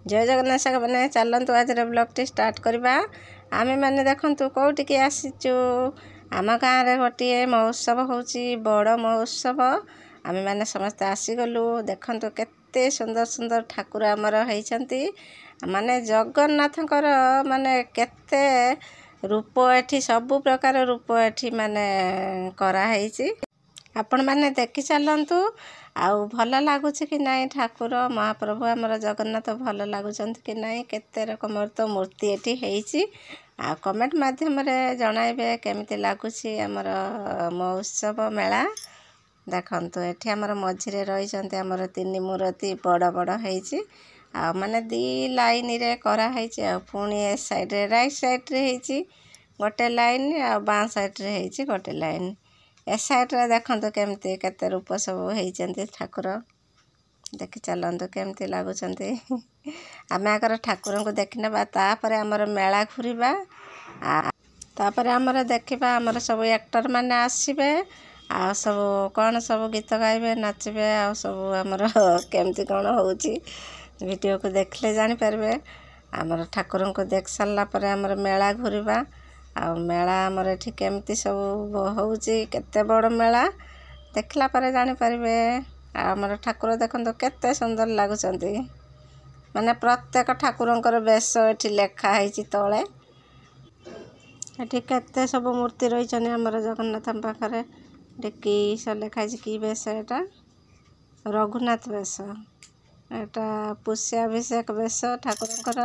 जय जगन्नाथ साग मैंने चलतु आज ब्लॉगटी स्टार्ट करवा। आमे मैंने देखु कौटिकी आसीचु आम गाँव में गोटे महोत्सव होची बड़ महोत्सव। आमे मैंने समस्ते आसीगलु देखु केते सुंदर सुंदर ठाकुर आमर होती माने जगन्नाथंकर माने केते रूप एठी सबु प्रकार रूप एठी माने कराई। आपण मैंने देखी चलतु आउ भल लगुच कि नहीं ठाकुर महाप्रभु आमर जगन्नाथ भल लगुच कि नहीं केते रकम तो मूर्ति एठी होती आ कमेंट माध्यम जनइबे केमिति लगुच आमर महोत्सव मेला। देखंतु एठी आमर मझिरे रही आमर तीन मूर्ति बड़ बड़ होती आ माने दी लाइन रे करा होती आ पुणी ए साइड रे राइट साइड रे होती गोटे लाइन आ बाँ साइड रे होती गोटे लाइन। ए साइड रे देखंतु केमती केते रूप सब होइचंती ठाकुर देखि चलंतु केमती लागुचंती। आमे आकर ठाकुर को देखिनबा तापर हमर मेला घुरीबा तापर हमर देखिबा हमर सब एक्टर माने आसीबे आ सब कोन सब गीत गाइबे नाचबे आ सब हमर केमती कोन होउची वीडियो को देखले जानि परबे। हमर ठाकुर को देख साला पर हमर मेला घुरीबा आ मेला आमर एठी केमती सब होउची केते बड़ मेला देखला पर जानि परबे। आमर ठाकुर देखंतु केते सुंदर लागुचंती माने प्रत्येक ठाकुरंकर वेश एठी लेखा हैची तळे एठी केते सब मूर्ति रहिचने हमर जगन्नाथ पाखरे देखि स लेखा हैची की वेश एटा रघुनाथ वेश एटा पुष्याभिषेक वेश ठाकुरंकर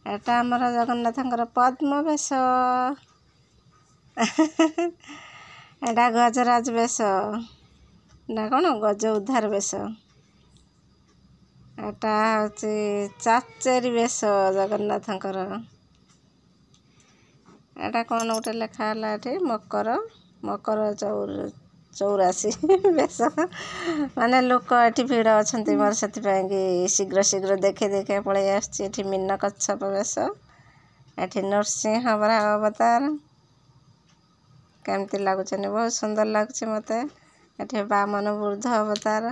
एटा हमर जगन्नाथंकर पद्म वेश एटा गजराज वेश ना कौन गज उद्धार वेश एटा होची चाचेरी वेश जगन्नाथंकर एटा कौन गोटे लेखा हला एठी मकर मकर चौरासी वेश माने लोक एठी भीड़ अछंती मोर सेति कि शीघ्र शीघ्र देखे देखे पळै आछी। एठी मीन कच्छप वेश एठी नरसिंह अवतार केमती लागुचनी बहुत सुंदर लागुचे मते। एठी बामन वृद्ध अवतार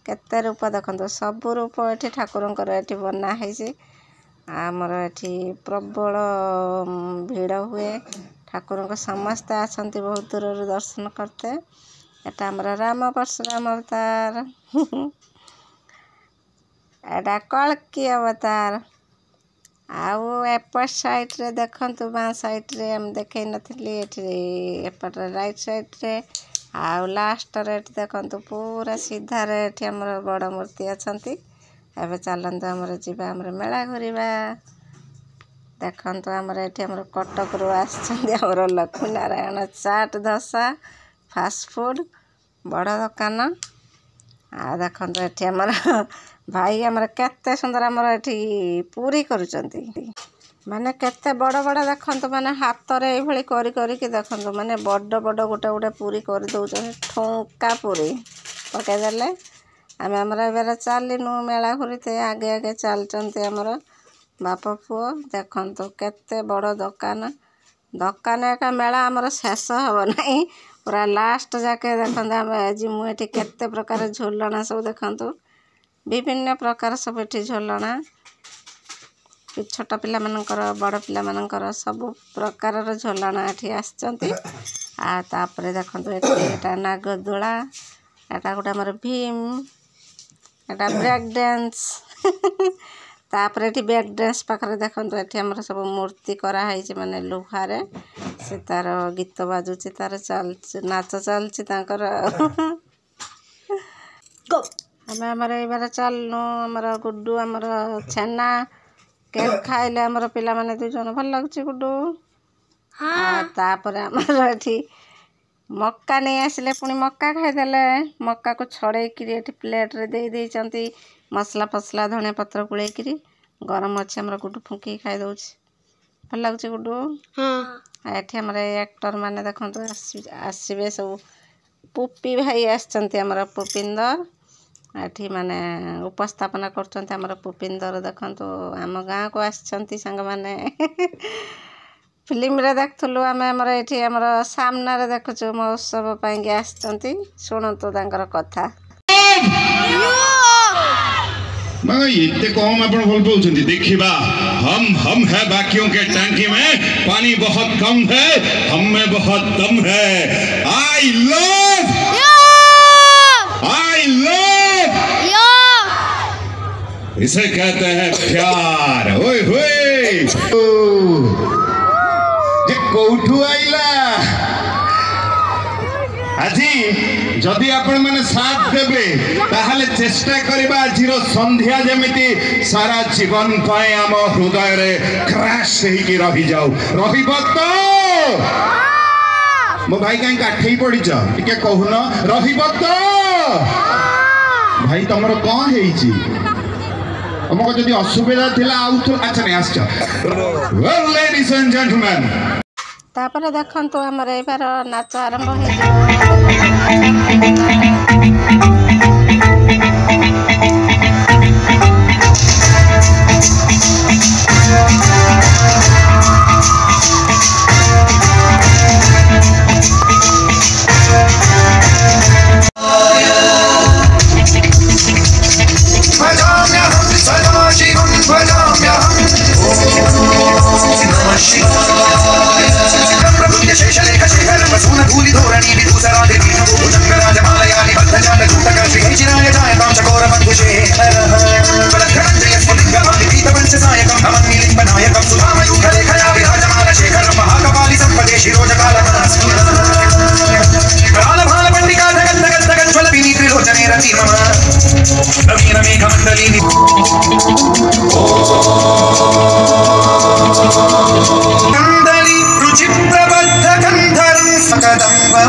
केते रूप देखंतु सब रूप एठी ठाकुरंकर एठी बना हैची। आमर एठी प्रबल भीड़ हुए ठाकुर को समस्त आसंती बहुत दूर दर्शन करते। एटा हमर राम परशुराम अवतार एटा कल्की अवतार आउ एपट साइड रे देखंतु बाँ साइड रे हम देखै नथिली एठी एपट राइट साइड रे आउ लास्ट रे देखंतु पूरा सीधा रे एठी हमर बड़ मूर्ति अछंती। एबे चलंतु हमर जिबा हमर मेला घुरीबा देखंतु हमर एठी हमर कटक रो आछंती हमर लक्ष्मी नारायण चाट धसा फास्ट फूड बड़ दुकान आ देखंतु एठी हमर भाई हमर केते सुंदर हमर एठी पूरी करूचंती माने केते बड़ बड़ देखंतु माने हाथ रे ए भली करी करी के देखंतु माने बड़ बड़ गोटे गोटे पूरी कर दउचन ठोका पूरी पके देले। आमे हमर एबेर चालिनु मेला घुरीते आगे आगे चलचंती हमर बापा पुओ देखंतु केते बड़ दुकान दुकान का मेला हमर शेष हबो नाही पूरा लास्ट जाके देखंतु आमे जिमु एठी केते प्रकार झोलना सब देखंतु विभिन्न प्रकार सब एठी झोलना छोटा पिला मानकर बड़ पिला मानकर सब प्रकार झोलना एठी आछंती। आ तापरे देखंतु एठी एटा नागदोला एटा गोटे हमर भीम एटा ब्रेक डांस तापरे एठी ब्रेक डांस पाखरे देखंतु एठी हमर सब मूर्ति करा हैची माने लोहारे से तार गीत बाजुची तार चल नाच चलची तांकर गो हमें हमर एबार चलनु हमर गुड्डू हमर छेना केक खाइले हमर पिला माने दु जन भल लागुची गुड्डू हां तापर हमर एठी मक्का नहीं आसिले पुणी मक्का खाइदेले मक्का को छड़े कि एठी प्लेट रे दे दे चंती मसला फसला धनिया पत्र गुळे कि गरम अछि हमर गुड्डू फुंकी खाइ दउची भल लागुची गुड्डू हां एठी हमर एक्टर माने देखंतु आसीबे सब पुप्पी भाई आछंती हमर पुपिंदर एठी माने उपस्थापना करचंती हमर पुपिंदर देखंतु आम गाँ को आछंती संग माने फिल्म रे देखथुलु आमे हमर एठी हमर सामना रे देखछु महोत्सव पाई गे आछंती सुनंतु तांकर कथा मैं इतने कम आप भल पाँच देखा हम है बाकियों के टैंकी में पानी बहुत कम है, हम में बहुत दम है। आई लव इसे कहते हैं प्यार। ओए होए जे कोठू आइला आजी जदि आपण माने साथ देबे ताहले चेष्टा करबा आजिरो संध्या जेमिति सारा जीवन पाए आम हृदय रे क्रैश हेकी रही जाऊ। रहिबो तो मो भाई काई काठेई पड़िछ टिके कहून रहिबो तो भाई तमरो कोन हेइची हमको जदि असुविधा थिला आउ अच्छा नहीं आछ। वेल लेडीज एंड जेंटलमैन तापर देखंतु हमर एबार नाच आरंभ हो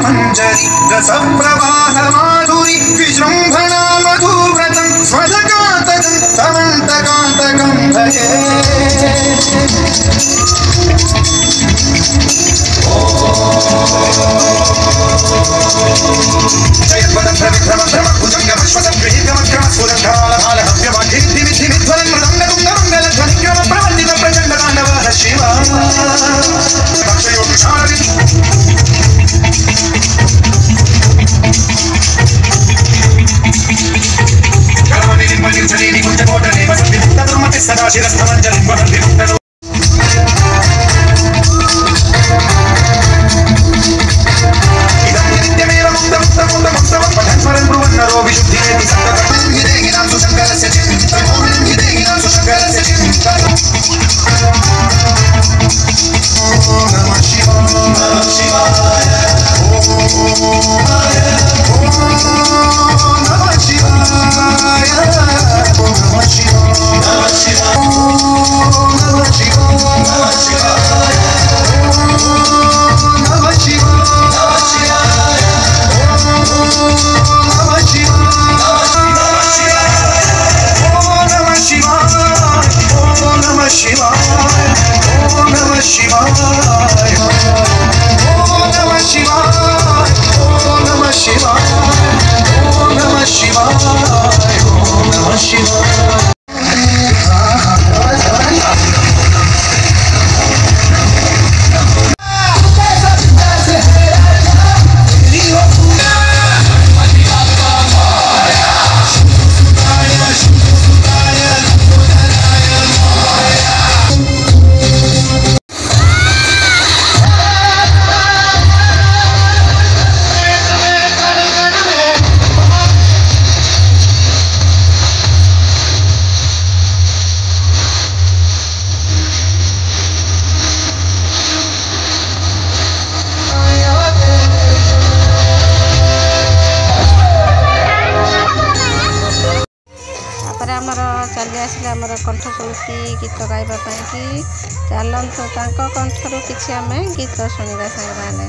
मंजरी रसप्रवाह माधुरी विजृंभणा मधुव्रतं स्वधकान्तकं तमन्तकान्तकं भजे। जयद्वदं प्रविक्रमं ब्रह्मभुजंगं विश्वतं गृहीतमक्रमं स्फुरन्कालहालहव्यवादिद्धिमिद्धिमिध्वलं मृदङ्गतुङ्गमङ्गलध्वनिक्रमं प्रवन्दितं प्रचण्डताण्डवः शिवा दक्षयोगशालिनी सदा शिरस्थमंजलिं वहन्ति मुक्तनो इदं नित्यमेव मुक्तमुक्तमुक्तमुक्तमं पठन् स्मरन् ब्रुवन्नरो विशुद्धिरेति सन्ततं हिदेहिनां सुशङ्करस्य चिन्तनं हिदेहिनां सुशङ्करस्य चिन्तनं। ॐ नमः शिवाय ॐ नमः शिवाय चली आसिले आमर कंठशिल्पी गीत गाइबा कि चलतु कंठर किसी आम गीत शुणा सांग मैंने।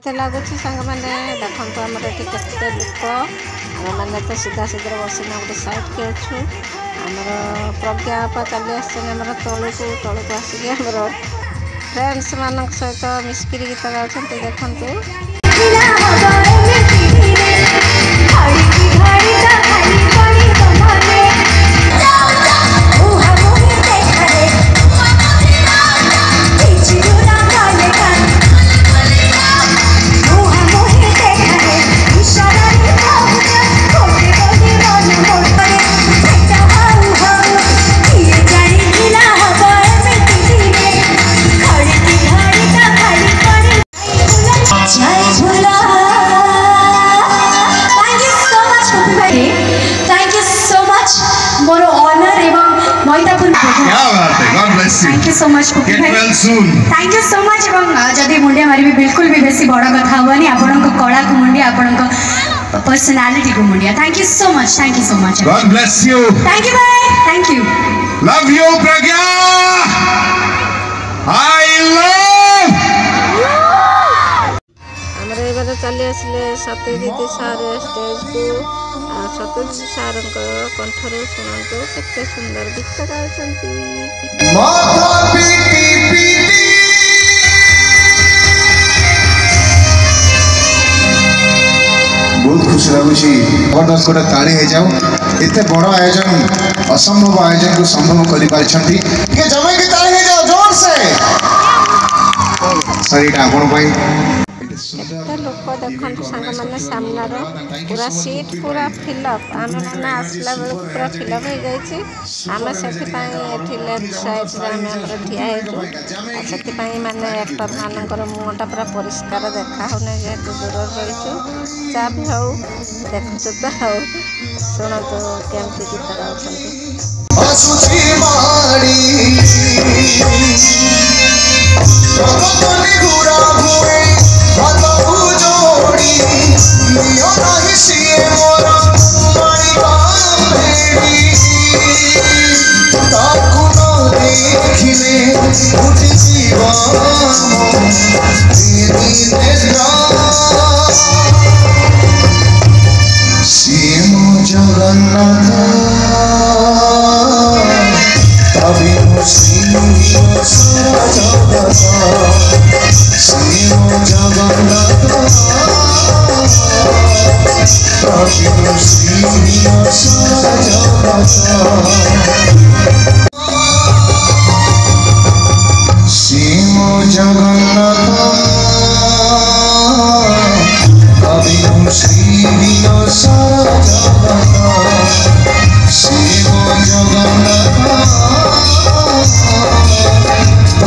କେମିତି ଲାଗୁଛି ସାଙ୍ଗମାନେ ଦେଖନ୍ତୁ ଆମର ଏଠି କେତେ ଲୋକ ଆମେମାନେ ତ ସିଧା ସିଧା ବସିନା ଗୋଟେ ସାଇଡ଼୍କି ଅଛୁ ଆମର ପ୍ରଜ୍ଞା ଆପା ଚାଲି ଆସିଛନ୍ତି ଆମର ତଳକୁ ଆସିକି ଆମର ଫ୍ରେଣ୍ଡସ୍ ମାନଙ୍କ ସହିତ ମିଶିକିରି ଗୀତ ଗାଉଛନ୍ତି ଦେଖନ୍ତୁ Thank you so much Pupi bhai. well soon. Thank you so much एवं जदि मुंडिया मारिबे बिल्कुल भी बेसी बड़ कथा होबनी आपन को कला को मुंडिया आपन को पर्सनालिटी को मुंडिया Thank you so much God bless you. Thank you bhai. Thank you. Love you Pragya. I love. हमरे एबारे चली आसले सत्यजित सार स्टेज को सत्यजित सार कंठरे शुणु केते सुंदर गीत गाउछंती माथा पीटी पीटी बहुत खुशी लगुची जबरदस्त गोटे ताली हो जाओ एते बड़ आयोजन असंभव आयोजन को संभव कर पारिछंती के जमे की ताली हो जाओ जोर से सॉरी टा आपण भाई केते लोक देखंतु संग माने सामनार पूरा सीट पूरा फिलअप आमे माने आसला बेल पूरा फिलअप हो गई छी आमे सेति पई एठी लेफ्ट साइड रे आमे हमर ठिया हेजु सेति पई माने एक्टर मानकर मुंहटा पूरा परिष्कार देखा होने जे दूर रहिछु चा भी हो देखछु त हो सुनो तो केमती गीत गाउछंती असुची माड़ी जगतनी गुरा भुए भातु जोड़ी लियो नाही सिए मोर माणिका बेड़ी ताकु न देखिले उठी जीवा तेरी निद्रा सिए मो जगन्नाथ अभिनव श्री जगन्नाथ श्री जगन्नाथ अभिनव श्री जगन्नाथ श्री जगन्नाथ अभिनव श्री जगन्नाथ शिव जगन्नाथ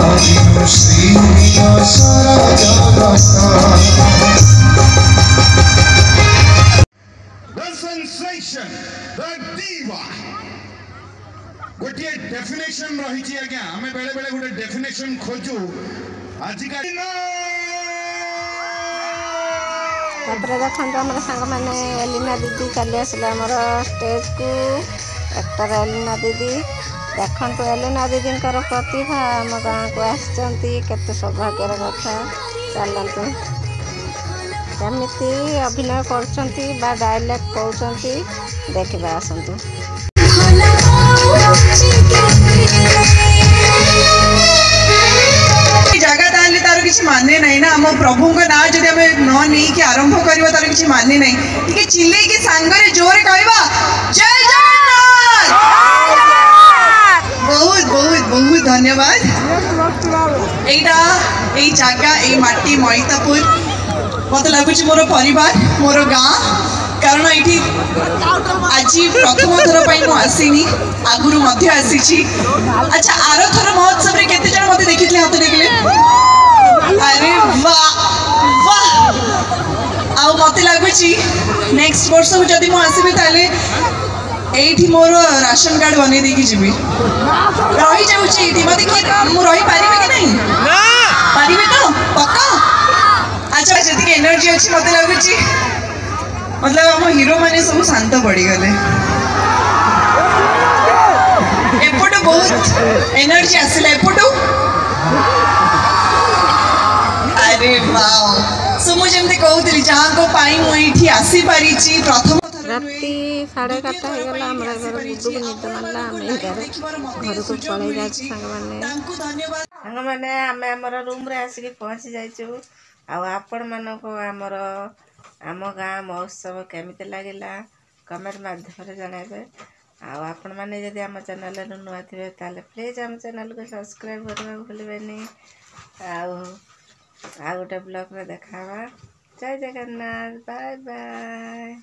अभिनव Shri Jagannath The sensation, the diva. गोटे डेफिनेशन रही आज्ञा आम बेले बेले गोटे डेफिनेशन खोजु आजिका तापर देखंतु हमर संग माने एलिना दीदी चली आसले हमर स्टेज को एक्टर एलिना दीदी देखंतु एलिना दीदी प्रतिभा आम गाँव को आसचंती केते सौभाग्यर कथा चलतु केमिति अभिनय करचंती बा डायलॉग कहउचंती देखिबा आसंतु जगह ताले तार किसी माने नहीं ना आम प्रभु को ना जब आम न नहीं कि आरंभ करवा तार किसी माने नहीं ठीक चिल्ले की सांगरे जोरे कहवा जय जगन्नाथ बहुत बहुत बहुत धन्यवाद एटा ए जगह ए माटी मैतापुर मत लगुच मोर परिवार मोर गाँ कारण ये आज प्रथम थर पर आसनी आगुरी आसी अच्छा आर थर महोत्सव रे केते जण मते देखिले हाथ देखले अरे वाह वाह आ मते लागुची नेक्स्ट वर्ष जदि मु आसीबी ताले एठी मोर राशन कार्ड बने देकी जीवी रही जाउची एठी मते कि मु रही पारिबे कि नहीं ना पारिबे तो पक्का अच्छा जति के एनर्जी अछि मते लागुची मतलब हम हीरो माने सब शांत पड़ी गले एपटो बहुत एनर्जी आसिला एपटो अरे वाओ सो मुझे जहाँ को पाई मुझे आसी पारी प्रथम राति 11:30 ହେଇଗଲା ଆମର ଘର ବୁଡୁକୁ ନିଦ ମାରିଲା ଆମେ ଘରକୁ ପଳେଇ ଯାଉଛୁ ସାଙ୍ଗମାନେ ଆମେ ଆମର ରୁମ୍ରେ ଆସିକି ପହଞ୍ଚି ଯାଇଛୁ ଆଉ ଆପଣମାନଙ୍କୁ ଆମ ଗାଁ ମହୋତ୍ସବ କେମିତି ଲାଗିଲା କମେଣ୍ଟ ମାଧ୍ୟମରେ ଜଣାଇବେ ଆଉ ଆପଣମାନେ ଯଦି ଆମ ଚ୍ୟାନେଲରେ ନୂଆ ଥିବେ ତାହେଲେ ପ୍ଲିଜ୍ ଆମ ଚ୍ୟାନେଲକୁ ସବସ୍କ୍ରାଇବ୍ କରିବାକୁ ଭୁଲିବେନି ଆଉ ଗୋଟେ ବ୍ଲଗ୍ରେ ଦେଖା ହେବା ଜୟ ଜଗନ୍ନାଥ ବାଏ ବାଏ।